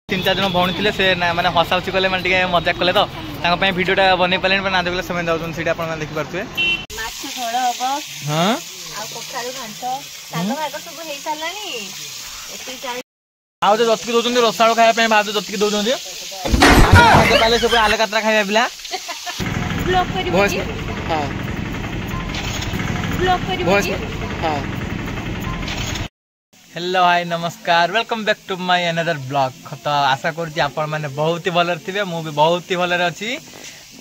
तीन चार जन भौणी थे से मैंने हसाउसी कले मैंने मजाक कले तो भिडियोटा बन पारे ना देखले से देखिपे हाँ आउ जो जतकी दौरान रसाड़ खाया भाव जतकी दौरान सब आले कातरा खाଇବା पिला हेलो हाय नमस्कार welcome back to my another blog. तो आशा करुँच आपण मैंने बहुत ही भलर थे मु भी बहुत ही भलर अच्छी।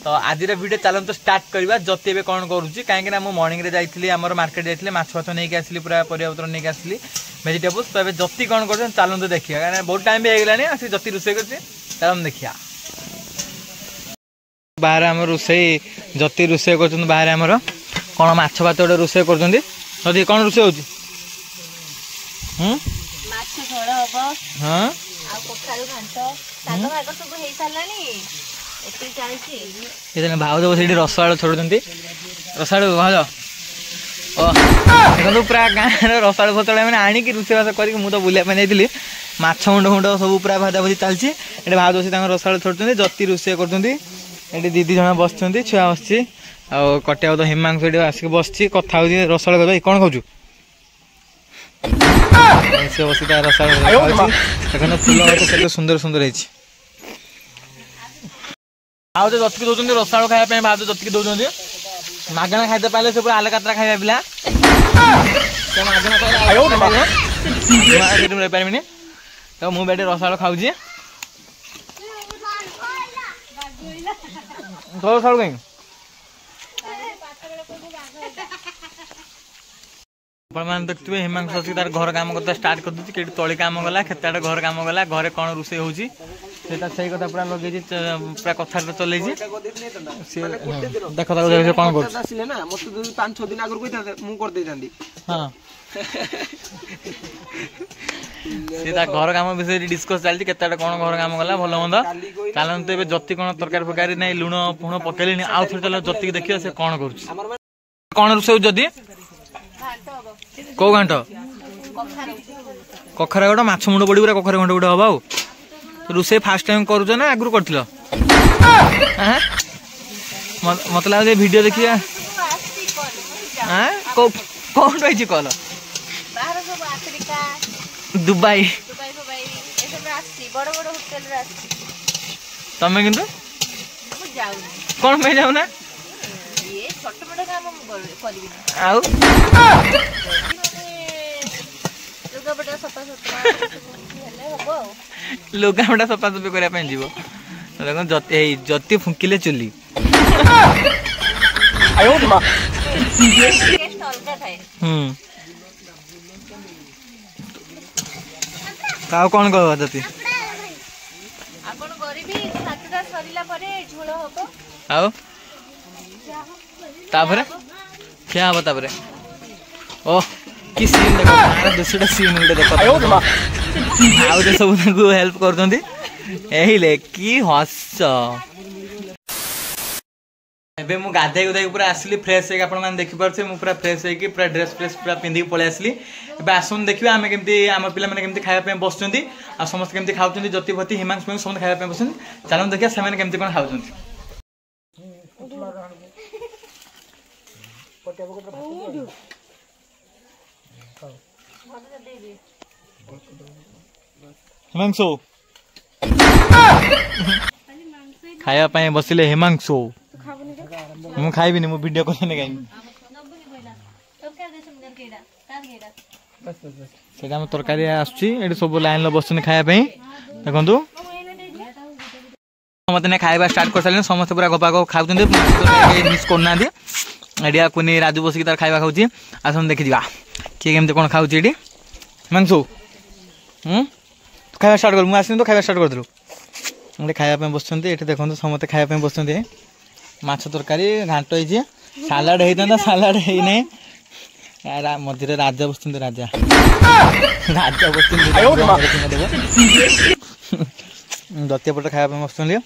तो आज वीडियो चलन तो स्टार्ट करवा जति ए कौन करुँची कहीं मुझे मर्निंग रे जाइए आम मार्केट जाइए माछ फाछ नहीं आसली पूरा परिवापत्र नहीं आसली भेजिटेबल्स। तो जति कौन कर चलते देखिए कहीं बहुत टाइम भी होगलानी आसी जति रोसे कर चलन देखिया बाहर आम रोसे जति रोसे कर बाहर आमर कौन माछ भात गोटे रोसे कर कौन रोसे हो भाउज बस रसाड़ छोड़ रसाड़ भाउज देखो पूरा गाँव रसाड़ फसाड़ मैंने आणिकी रोषेबास कर तो बुलाप जाइली माछ मुंड मुंड सब पूरा भाजा भजी चलती भाउज बस रसाड़ छोड़ जति रोषे कर दीदी जन बस छुआ बस कटिया तो हिमांशु आसिक बस कथा रसाड़ कर कौन खाऊ से बस रसाड़ देखो फूल के सुंदर सुंदर है भाव जतकी दौरान रसाड़ खाया भाव जतकी दौरान मागणा खाई पाले से पूरा आले कातरा खाଇବା पिला पारे तो मुझे रसाड़ खाऊ रसाड़ कहीं मैंने देखते हिमांशु तार घर काम करता स्टार्ट कर दूसरी तली कम गला खेत घर कम गला घरे कौन रोसे हो कथा पूरा लगे पूरा कथा चल देख कौन कर घर कम विषय डिस्कस चलती कौन घर कम गला भल मंद चलते जति कौन तरकारी फरकारी ना लुण फुण पकड़े आउ थे चल जति देखिए से कौन कर कौन रोसे जदि कौ घाट कखरा गोटा माछ मुंड पड़ी पूरा कखरा घंटे गोटे हम आ रोसे फास्ट टाइम करुच ना आगु कर मत लगे वीडियो देखिए कौन रही कल दुबई तमें किंतु कौन पे जाऊना लुगापटा सफासफी करने जीव जति फुंकिले चुली कौन कह जति क्या हम तापर ओह कि सीन देखो दूसरा सीन गोटे देख सब हेल्प कर कि हस एबे मु गाधे गुधे पूरा आसली फ्रेश होके आपण माने देखि परछे मु पूरा फ्रेश होके पूरा ड्रेस फ्रेश पूरा पिंदी पळे आसली एबे आसुन देखिबा आमे केमती आम पिला माने केमती खाया पे बसचंती आ समस्त केमती खाउचंती जति भति हिमांशु समस्त खाया पे बसचंती चलन देखिया से माने केमती कोन खाउचंती हिमांशु खाया बसिले हिमांशु मु खाइबिनी मु वीडियो करने कहीं तरकारी आसुची सब लाइन बस खाया देखु मत खाଇବା स्टार्ट कर सारे समस्त पूरा गपा गप खाऊ मिस करना एडिया कुनी राजू बसिक तार खाଇବା खाऊची आसन देखि दिबा किए केमते कोन खाऊची एडी हिमांशु खाଇବା स्टार्ट कर मु आसिन तो खाଇବା स्टार्ट कर दलु मते खाଇବା पे बसचंती एठी देखंतु समते खाଇବା पे बसचंती माछ तरकारी घांट होइजे सालाड हेइता सालाड हेइ नै यार मझे राजा बसचंती राजा राजा बसचंती दतिया पटे खाଇବା पे बसचंती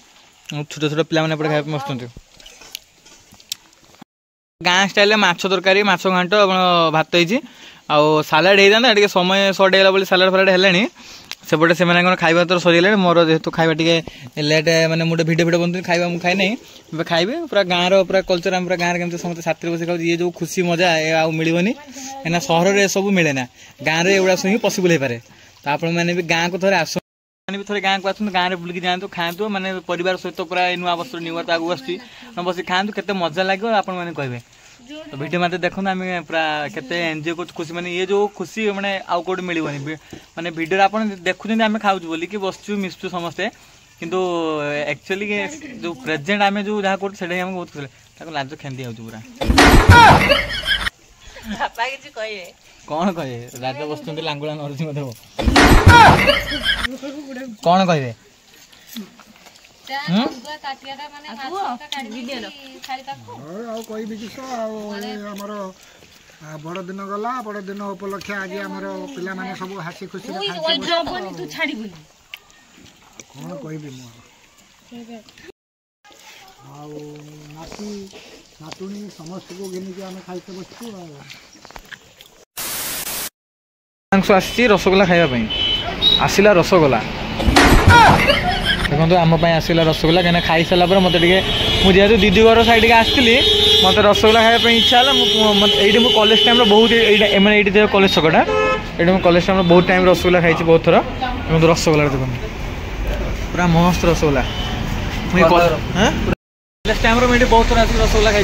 छोट छोट पिला माने पटे खाଇବା पे बसचंती गाँ स्टाइल माछ तरकारी माछ घांट भात होइछि आ सालाड हेइता समय सर्ट हेला बोली सालाड फालाड हेलानी सेपटे से खाଇବା तो सरीगले मोर जेहेतु खाଇବା टे लेट मैंने मुझे भिडियो भिडियो बनते खाଇବା मुझे खाई नहीं खाइबे पूरा गाँव पूरा कल्चर पूरा गाँव केमती समस्त साथी बस खाऊ ये जो खुशी मजा आउ मिलनी कहीं सहर में सब मिले ना गाँव में एगुड़ा सब पसिबल हो पाए तो आप मैंने भी गाँव को थोड़े आस भी थोड़े गाँव को आसते गाँव में बुलिकी जातु खातु मैंने परिवार सहित पूरा नुआ वस्त्र नुआ तो आगे आसूँ बस खातु के मजा लगे आपने कहे तो भिडियो मत देखो आम पूरा केते एंजॉय कर खुशी माने ये जो खुशी माने आउ कोड मिलबनी माने वीडियो आप देखुं आम खाऊ बोली कि बसचु मिसचु समस्ते किंतु एक्चुअली जो प्रेजेंट आम जो जहाँ कर बहुत खुशी लाज खेदी आउ पूरा कौन कहे राजा बस लांगुला नरसिंह देव कौन कहे बड़ दिन गला बड़ दिन उपलक्षे आज आम पिला माने सब हासी खुशी कौन कहबी नाती नातुणी समस्त को घिनिक आम खाइते बसु आसी रसगोला खाइबा आसला रसगोला देखो आम आसला रसगोला कहीं खाई सारा पर मत मुझे दीदी घर साइड के आसती मत रसगोला खावाई इच्छा है ये कॉलेज टाइम बहुत ये कॉलेज छकटा ये कॉलेज टाइम बहुत टाइम रसगोला खाई बहुत थर रसगोला देखो पूरा मस्त रसगोला कॉलेज टाइम मुझे बहुत थर आसिक रसगोला खाई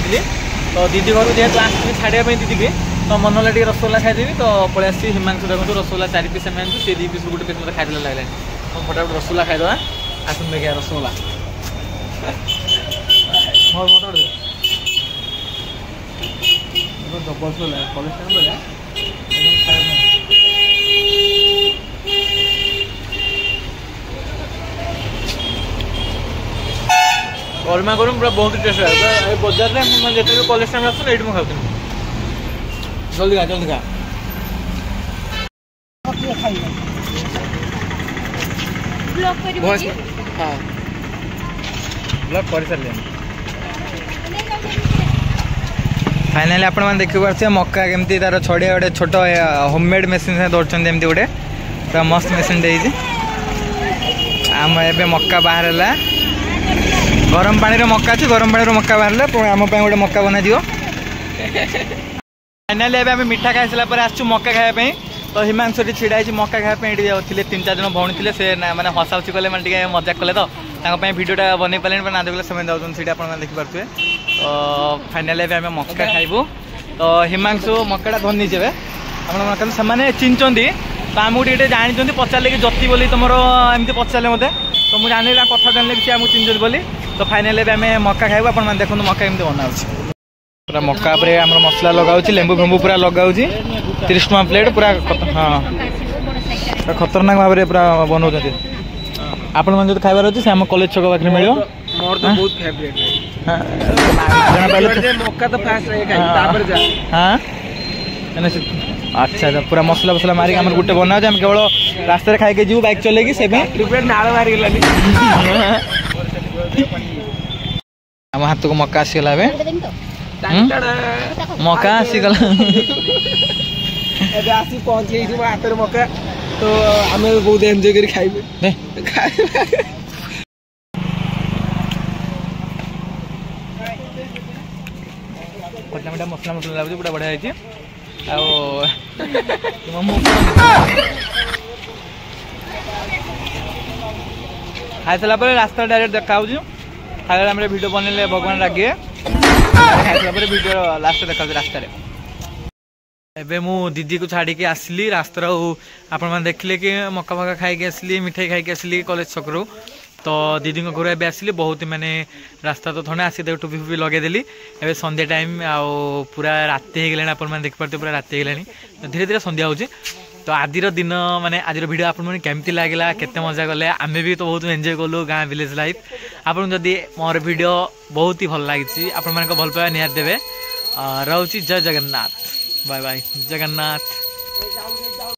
तो दीदी घर जेहतु आसती छाड़ा दीदी की तो मन लगे रसगोला खाईदेवी तो पलि आसी हिमांशु देखो रसगोला 4 पीस सी 2 पीस गोटे पीस मतलब खाई लगे तो फटाफट रसगोला खाईदे आसन देखिए रसगोला गरमा गरम पूरा बहुत टेस्ट है बजार में जो कॉलेज टाइम आस ये खाऊँ जल्दी खा जल्दी खा हाँ ब्लॉग कर सारे फाइनाली आपण मैंने देखी पार्थे मक्का केमती तार छड़िया गोटे छोट होममेड मेसीन से दौड़ते गोटे पूरा मस्त मेसीन देती आम ए मक्का बाहर गरम पानी मक्का अच्छी गरम पानी मक्का बाहर आम गोटे मक्का बना दियो फाइनाली एवं मिठा खाई सारा आसचु मक्का खायापी तो हिमांशु छिड़ा है मक्का खायापी थे 3-4 जन भौणी थे से मैंने हसाउसी कले मैंने मजाक कले तो भिडियोटा बन पारे ना देखले समय दौन सीटा आप देखिपे तो फाइनाली आम मक्का खाइबू तो हिमांशु मक्काटा धनी जेबे आपने चिन्हती तो आमको ये जानते पचारे कि जति बोली तुम एमती पचारे मत तो मुझे जानी कथा जानले कि आमको चिन्हती बोली तो फाइनाली आम मक्का खाइबू आप देखो मक्का एमती बना पूरा मक्का पर आम मसला लगाऊँ लेंबू फेंबू पूरा लगाऊँ 30 टका प्लेट पूरा हाँ खतरनाक भाव में पूरा बनाऊँ आपण मैंने जो खाइबार अच्छे से आम कॉलेज छक पाखे मिल मोर तो बहुत अच्छा अच्छा पूरा मसला फसला मारिक आम गोटे बना आम केवल रास्ता खाई जीव बाइक चलेगी से नाड़ मारी आम हाथ को मक्का आसीगला मक्का आसीगला आसी पहुँच गई हाथ में मक्का तो आम बहुत एंजॉय कर खाइबे खटा मिठा मसला मसला लगुच पूरा बढ़िया है खाई सारा रास्ता डायरेक्ट देखा खाइला भिडियो बनइले भगवान रागे खाई सारा भिडियो लास्ट देखा रास्तार एबे मु दीदी को छाड़ी के आसली रास्ता आप देखले कि मक्का फक्का खाई आसली मिठाई खाई आसली कॉलेज छकरू तो दीदी घर ए आसली बहुत माने रास्ता तो थोड़े आसी टोपी फुपी लगेदेली एवं संध्या टाइम आउ पूरा राति हो गलानी आप देखिपे पूरा राति हो गलानी धीरे धीरे संध्या हो तो आज दिन माने आज वीडियो आपन केमती लागला केते मजा गले आमे भी तो बहुत एंजॉय कलु गाँ विलेज लाइफ आपन जदि मोर वीडियो बहुत ही भल लगी आपण मानक भल पाइबा निहार देबे रहउची जय जगन्नाथ बाय बाय जगन्नाथ।